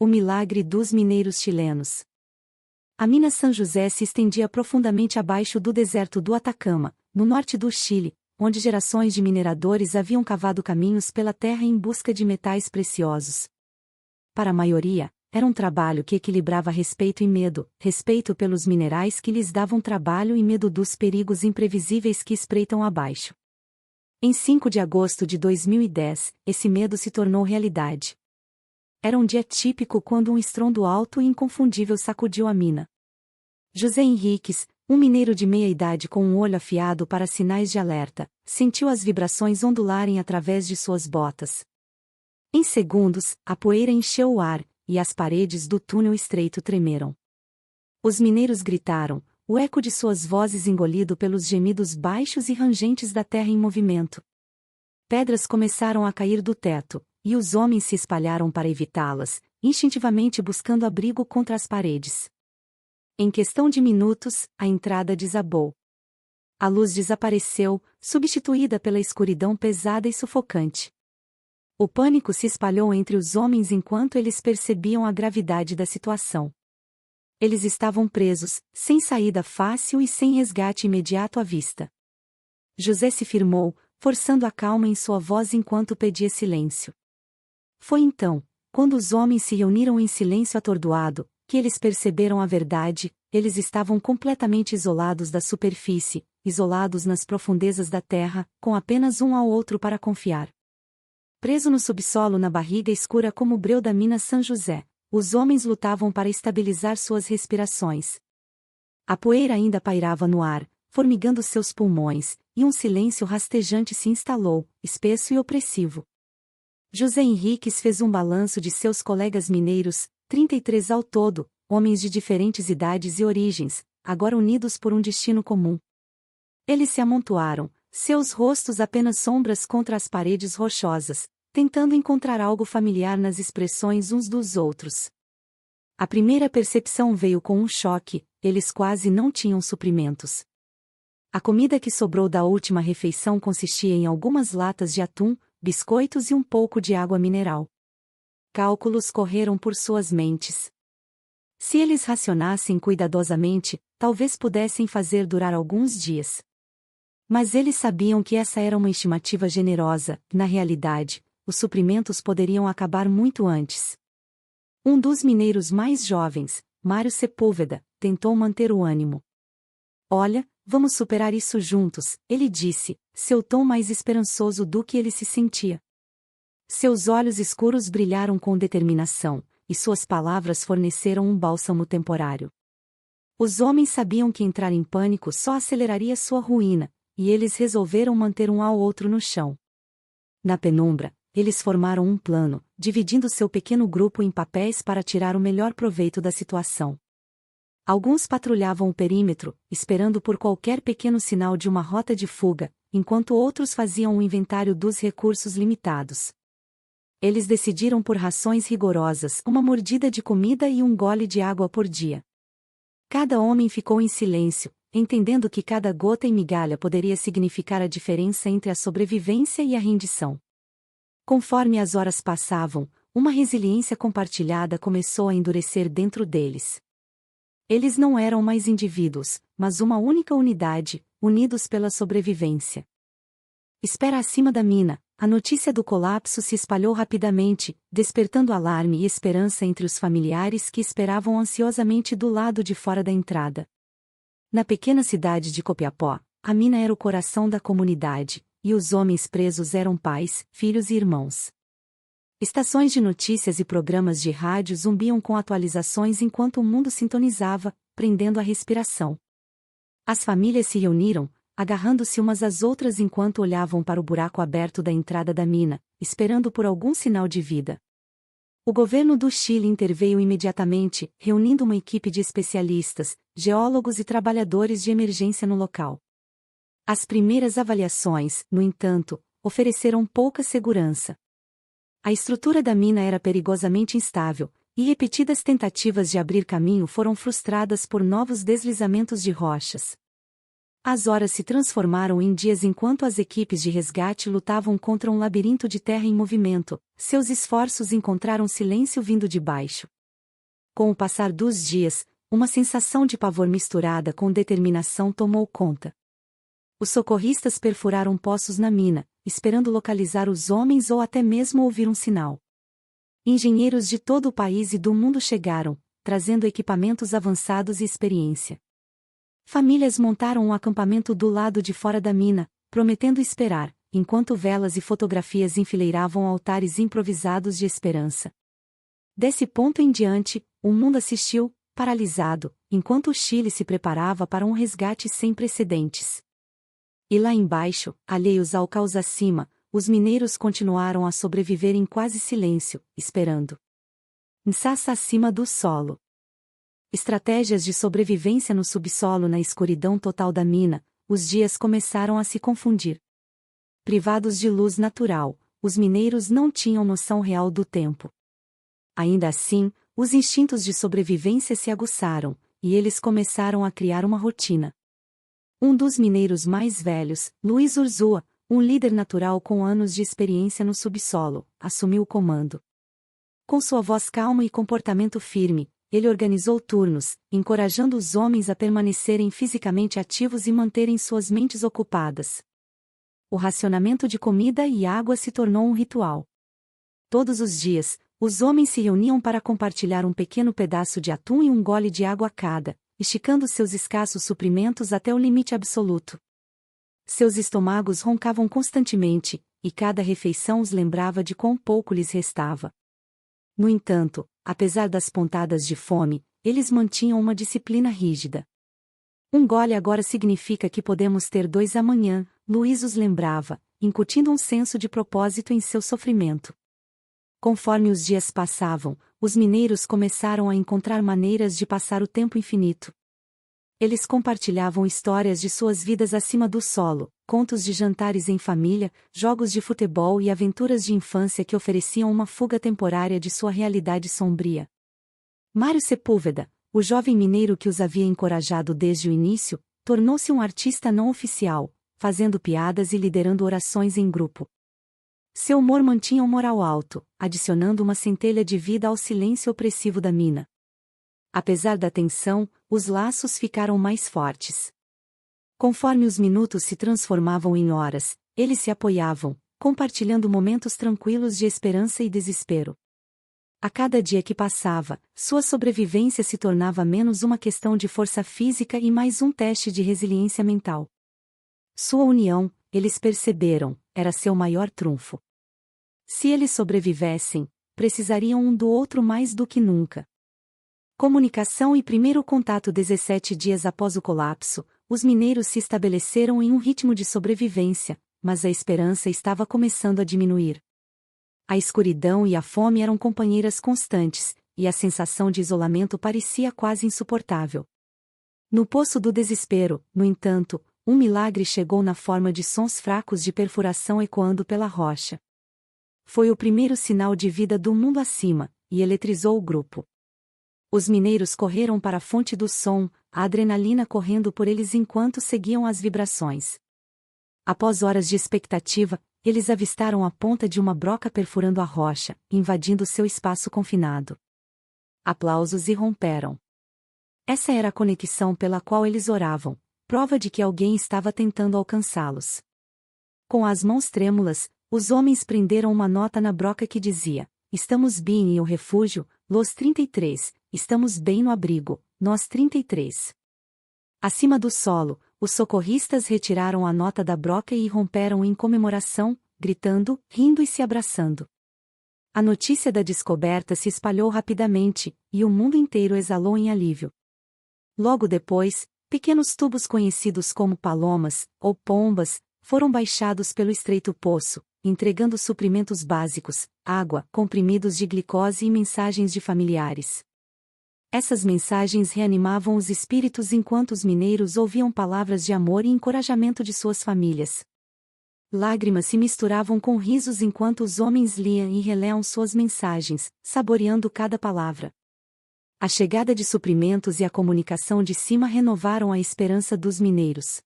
O milagre dos mineiros chilenos. A mina São José se estendia profundamente abaixo do deserto do Atacama, no norte do Chile, onde gerações de mineradores haviam cavado caminhos pela terra em busca de metais preciosos. Para a maioria, era um trabalho que equilibrava respeito e medo, respeito pelos minerais que lhes davam trabalho e medo dos perigos imprevisíveis que espreitam abaixo. Em 5 de agosto de 2010, esse medo se tornou realidade. Era um dia típico quando um estrondo alto e inconfundível sacudiu a mina. José Henriques, um mineiro de meia-idade com um olho afiado para sinais de alerta, sentiu as vibrações ondularem através de suas botas. Em segundos, a poeira encheu o ar, e as paredes do túnel estreito tremeram. Os mineiros gritaram, o eco de suas vozes engolido pelos gemidos baixos e rangentes da terra em movimento. Pedras começaram a cair do teto, e os homens se espalharam para evitá-las, instintivamente buscando abrigo contra as paredes. Em questão de minutos, a entrada desabou. A luz desapareceu, substituída pela escuridão pesada e sufocante. O pânico se espalhou entre os homens enquanto eles percebiam a gravidade da situação. Eles estavam presos, sem saída fácil e sem resgate imediato à vista. José se firmou, forçando a calma em sua voz enquanto pedia silêncio. Foi então, quando os homens se reuniram em silêncio atordoado, que eles perceberam a verdade. Eles estavam completamente isolados da superfície, isolados nas profundezas da terra, com apenas um ao outro para confiar. Preso no subsolo na barriga escura como o breu da mina São José, os homens lutavam para estabilizar suas respirações. A poeira ainda pairava no ar, formigando seus pulmões, e um silêncio rastejante se instalou, espesso e opressivo. José Henriques fez um balanço de seus colegas mineiros, 33 ao todo, homens de diferentes idades e origens, agora unidos por um destino comum. Eles se amontoaram, seus rostos apenas sombras contra as paredes rochosas, tentando encontrar algo familiar nas expressões uns dos outros. A primeira percepção veio com um choque: eles quase não tinham suprimentos. A comida que sobrou da última refeição consistia em algumas latas de atum, biscoitos e um pouco de água mineral. Cálculos correram por suas mentes. Se eles racionassem cuidadosamente, talvez pudessem fazer durar alguns dias. Mas eles sabiam que essa era uma estimativa generosa. Na realidade, os suprimentos poderiam acabar muito antes. Um dos mineiros mais jovens, Mário Sepúlveda, tentou manter o ânimo. Olha, vamos superar isso juntos, ele disse, seu tom mais esperançoso do que ele se sentia. Seus olhos escuros brilharam com determinação, e suas palavras forneceram um bálsamo temporário. Os homens sabiam que entrar em pânico só aceleraria sua ruína, e eles resolveram manter um ao outro no chão. Na penumbra, eles formaram um plano, dividindo seu pequeno grupo em papéis para tirar o melhor proveito da situação. Alguns patrulhavam o perímetro, esperando por qualquer pequeno sinal de uma rota de fuga, enquanto outros faziam um inventário dos recursos limitados. Eles decidiram por rações rigorosas, uma mordida de comida e um gole de água por dia. Cada homem ficou em silêncio, entendendo que cada gota e migalha poderia significar a diferença entre a sobrevivência e a rendição. Conforme as horas passavam, uma resiliência compartilhada começou a endurecer dentro deles. Eles não eram mais indivíduos, mas uma única unidade, unidos pela sobrevivência. Espera acima da mina, a notícia do colapso se espalhou rapidamente, despertando alarme e esperança entre os familiares que esperavam ansiosamente do lado de fora da entrada. Na pequena cidade de Copiapó, a mina era o coração da comunidade, e os homens presos eram pais, filhos e irmãos. Estações de notícias e programas de rádio zumbiam com atualizações enquanto o mundo sintonizava, prendendo a respiração. As famílias se reuniram, agarrando-se umas às outras enquanto olhavam para o buraco aberto da entrada da mina, esperando por algum sinal de vida. O governo do Chile interveio imediatamente, reunindo uma equipe de especialistas, geólogos e trabalhadores de emergência no local. As primeiras avaliações, no entanto, ofereceram pouca segurança. A estrutura da mina era perigosamente instável, e repetidas tentativas de abrir caminho foram frustradas por novos deslizamentos de rochas. As horas se transformaram em dias enquanto as equipes de resgate lutavam contra um labirinto de terra em movimento. Seus esforços encontraram silêncio vindo de baixo. Com o passar dos dias, uma sensação de pavor misturada com determinação tomou conta. Os socorristas perfuraram poços na mina, esperando localizar os homens ou até mesmo ouvir um sinal. Engenheiros de todo o país e do mundo chegaram, trazendo equipamentos avançados e experiência. Famílias montaram um acampamento do lado de fora da mina, prometendo esperar, enquanto velas e fotografias enfileiravam altares improvisados de esperança. Desse ponto em diante, o mundo assistiu, paralisado, enquanto o Chile se preparava para um resgate sem precedentes. E lá embaixo, alheios ao caos acima, os mineiros continuaram a sobreviver em quase silêncio, esperando. Nsassa acima do solo. Estratégias de sobrevivência no subsolo na escuridão total da mina, os dias começaram a se confundir. Privados de luz natural, os mineiros não tinham noção real do tempo. Ainda assim, os instintos de sobrevivência se aguçaram, e eles começaram a criar uma rotina. Um dos mineiros mais velhos, Luiz Urzua, um líder natural com anos de experiência no subsolo, assumiu o comando. Com sua voz calma e comportamento firme, ele organizou turnos, encorajando os homens a permanecerem fisicamente ativos e manterem suas mentes ocupadas. O racionamento de comida e água se tornou um ritual. Todos os dias, os homens se reuniam para compartilhar um pequeno pedaço de atum e um gole de água a cada, esticando seus escassos suprimentos até o limite absoluto. Seus estômagos roncavam constantemente, e cada refeição os lembrava de quão pouco lhes restava. No entanto, apesar das pontadas de fome, eles mantinham uma disciplina rígida. Um gole agora significa que podemos ter dois amanhã, Luiz os lembrava, incutindo um senso de propósito em seu sofrimento. Conforme os dias passavam, os mineiros começaram a encontrar maneiras de passar o tempo infinito. Eles compartilhavam histórias de suas vidas acima do solo, contos de jantares em família, jogos de futebol e aventuras de infância que ofereciam uma fuga temporária de sua realidade sombria. Mário Sepúlveda, o jovem mineiro que os havia encorajado desde o início, tornou-se um artista não oficial, fazendo piadas e liderando orações em grupo. Seu humor mantinha um moral alto, adicionando uma centelha de vida ao silêncio opressivo da mina. Apesar da tensão, os laços ficaram mais fortes. Conforme os minutos se transformavam em horas, eles se apoiavam, compartilhando momentos tranquilos de esperança e desespero. A cada dia que passava, sua sobrevivência se tornava menos uma questão de força física e mais um teste de resiliência mental. Sua união, eles perceberam, era seu maior trunfo. Se eles sobrevivessem, precisariam um do outro mais do que nunca. Comunicação e primeiro contato 17 dias após o colapso, os mineiros se estabeleceram em um ritmo de sobrevivência, mas a esperança estava começando a diminuir. A escuridão e a fome eram companheiras constantes, e a sensação de isolamento parecia quase insuportável. No poço do desespero, no entanto, um milagre chegou na forma de sons fracos de perfuração ecoando pela rocha. Foi o primeiro sinal de vida do mundo acima, e eletrizou o grupo. Os mineiros correram para a fonte do som, a adrenalina correndo por eles enquanto seguiam as vibrações. Após horas de expectativa, eles avistaram a ponta de uma broca perfurando a rocha, invadindo seu espaço confinado. Aplausos irromperam. Essa era a conexão pela qual eles oravam, prova de que alguém estava tentando alcançá-los. Com as mãos trêmulas, os homens prenderam uma nota na broca que dizia: "Estamos bem em o refúgio, Los 33, estamos bem no abrigo, nós 33. Acima do solo, os socorristas retiraram a nota da broca e irromperam em comemoração, gritando, rindo e se abraçando. A notícia da descoberta se espalhou rapidamente, e o mundo inteiro exalou em alívio. Logo depois, pequenos tubos conhecidos como palomas, ou pombas, foram baixados pelo estreito poço, entregando suprimentos básicos, água, comprimidos de glicose e mensagens de familiares. Essas mensagens reanimavam os espíritos enquanto os mineiros ouviam palavras de amor e encorajamento de suas famílias. Lágrimas se misturavam com risos enquanto os homens liam e releam suas mensagens, saboreando cada palavra. A chegada de suprimentos e a comunicação de cima renovaram a esperança dos mineiros.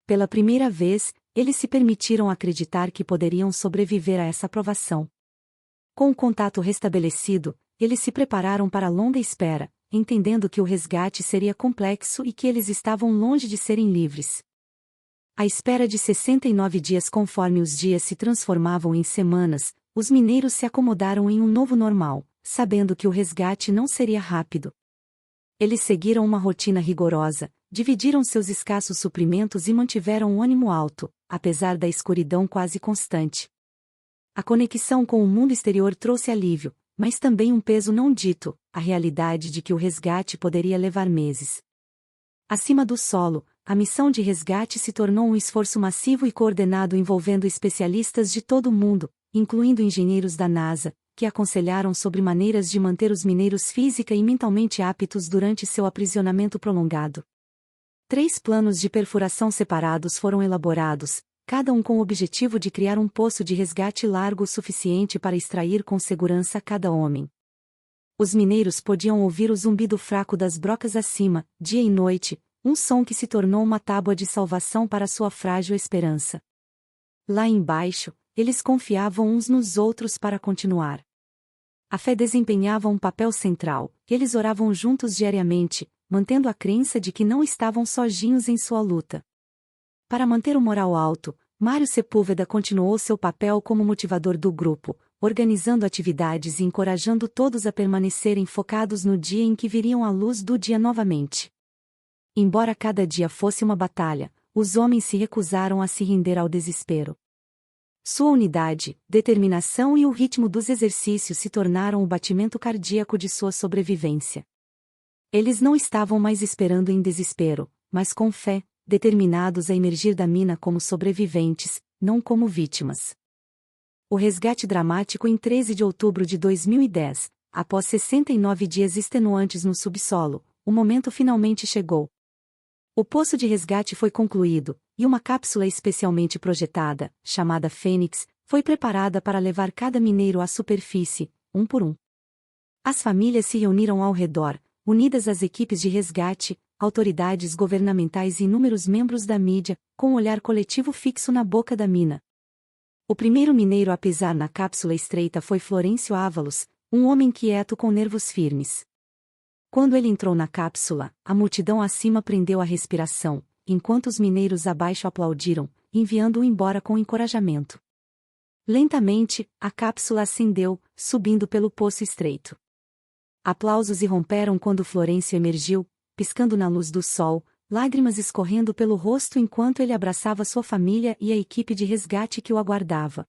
Pela primeira vez, eles se permitiram acreditar que poderiam sobreviver a essa provação. Com o contato restabelecido, eles se prepararam para a longa espera, entendendo que o resgate seria complexo e que eles estavam longe de serem livres. À espera de 69 dias, conforme os dias se transformavam em semanas, os mineiros se acomodaram em um novo normal, sabendo que o resgate não seria rápido. Eles seguiram uma rotina rigorosa, dividiram seus escassos suprimentos e mantiveram o ânimo alto, apesar da escuridão quase constante. A conexão com o mundo exterior trouxe alívio, mas também um peso não dito, a realidade de que o resgate poderia levar meses. Acima do solo, a missão de resgate se tornou um esforço massivo e coordenado envolvendo especialistas de todo o mundo, incluindo engenheiros da NASA, que aconselharam sobre maneiras de manter os mineiros física e mentalmente aptos durante seu aprisionamento prolongado. 3 planos de perfuração separados foram elaborados, cada um com o objetivo de criar um poço de resgate largo o suficiente para extrair com segurança cada homem. Os mineiros podiam ouvir o zumbido fraco das brocas acima, dia e noite, um som que se tornou uma tábua de salvação para sua frágil esperança. Lá embaixo, eles confiavam uns nos outros para continuar. A fé desempenhava um papel central, eles oravam juntos diariamente, mantendo a crença de que não estavam sozinhos em sua luta. Para manter o moral alto, Mário Sepúlveda continuou seu papel como motivador do grupo, organizando atividades e encorajando todos a permanecerem focados no dia em que viriam à luz do dia novamente. Embora cada dia fosse uma batalha, os homens se recusaram a se render ao desespero. Sua unidade, determinação e o ritmo dos exercícios se tornaram o batimento cardíaco de sua sobrevivência. Eles não estavam mais esperando em desespero, mas com fé, determinados a emergir da mina como sobreviventes, não como vítimas. O resgate dramático em 13 de outubro de 2010, após 69 dias extenuantes no subsolo, o momento finalmente chegou. O poço de resgate foi concluído, e uma cápsula especialmente projetada, chamada Fênix, foi preparada para levar cada mineiro à superfície, um por um. As famílias se reuniram ao redor, unidas às equipes de resgate, autoridades governamentais e inúmeros membros da mídia, com um olhar coletivo fixo na boca da mina. O primeiro mineiro a pisar na cápsula estreita foi Florencio Ávalos, um homem quieto com nervos firmes. Quando ele entrou na cápsula, a multidão acima prendeu a respiração, enquanto os mineiros abaixo aplaudiram, enviando-o embora com encorajamento. Lentamente, a cápsula ascendeu, subindo pelo poço estreito. Aplausos irromperam quando Florencio emergiu, piscando na luz do sol, lágrimas escorrendo pelo rosto enquanto ele abraçava sua família e a equipe de resgate que o aguardava.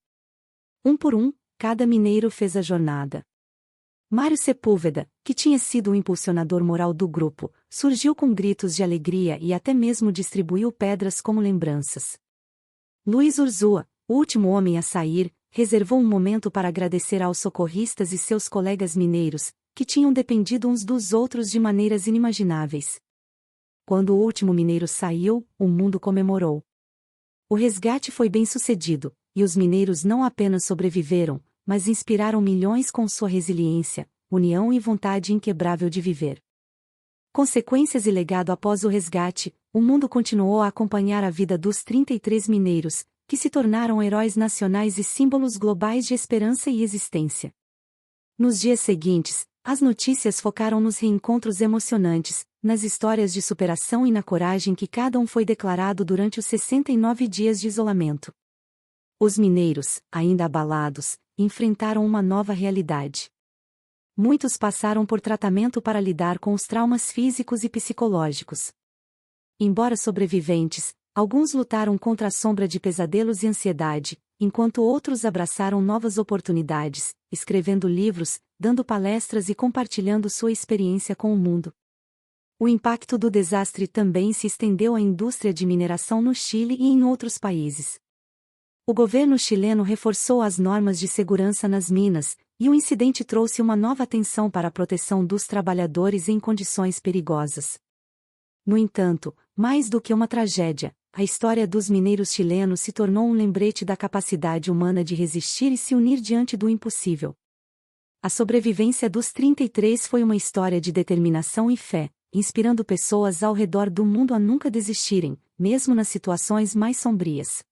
Um por um, cada mineiro fez a jornada. Mário Sepúlveda, que tinha sido o impulsionador moral do grupo, surgiu com gritos de alegria e até mesmo distribuiu pedras como lembranças. Luiz Urzúa, o último homem a sair, reservou um momento para agradecer aos socorristas e seus colegas mineiros, que tinham dependido uns dos outros de maneiras inimagináveis. Quando o último mineiro saiu, o mundo comemorou. O resgate foi bem sucedido, e os mineiros não apenas sobreviveram, mas inspiraram milhões com sua resiliência, união e vontade inquebrável de viver. Consequências e legado. Após o resgate, o mundo continuou a acompanhar a vida dos 33 mineiros, que se tornaram heróis nacionais e símbolos globais de esperança e resistência. Nos dias seguintes, as notícias focaram nos reencontros emocionantes, nas histórias de superação e na coragem que cada um foi declarado durante os 69 dias de isolamento. Os mineiros, ainda abalados, enfrentaram uma nova realidade. Muitos passaram por tratamento para lidar com os traumas físicos e psicológicos. Embora sobreviventes, alguns lutaram contra a sombra de pesadelos e ansiedade, enquanto outros abraçaram novas oportunidades, escrevendo livros, dando palestras e compartilhando sua experiência com o mundo. O impacto do desastre também se estendeu à indústria de mineração no Chile e em outros países. O governo chileno reforçou as normas de segurança nas minas, e o incidente trouxe uma nova atenção para a proteção dos trabalhadores em condições perigosas. No entanto, mais do que uma tragédia, a história dos mineiros chilenos se tornou um lembrete da capacidade humana de resistir e se unir diante do impossível. A sobrevivência dos 33 foi uma história de determinação e fé, inspirando pessoas ao redor do mundo a nunca desistirem, mesmo nas situações mais sombrias.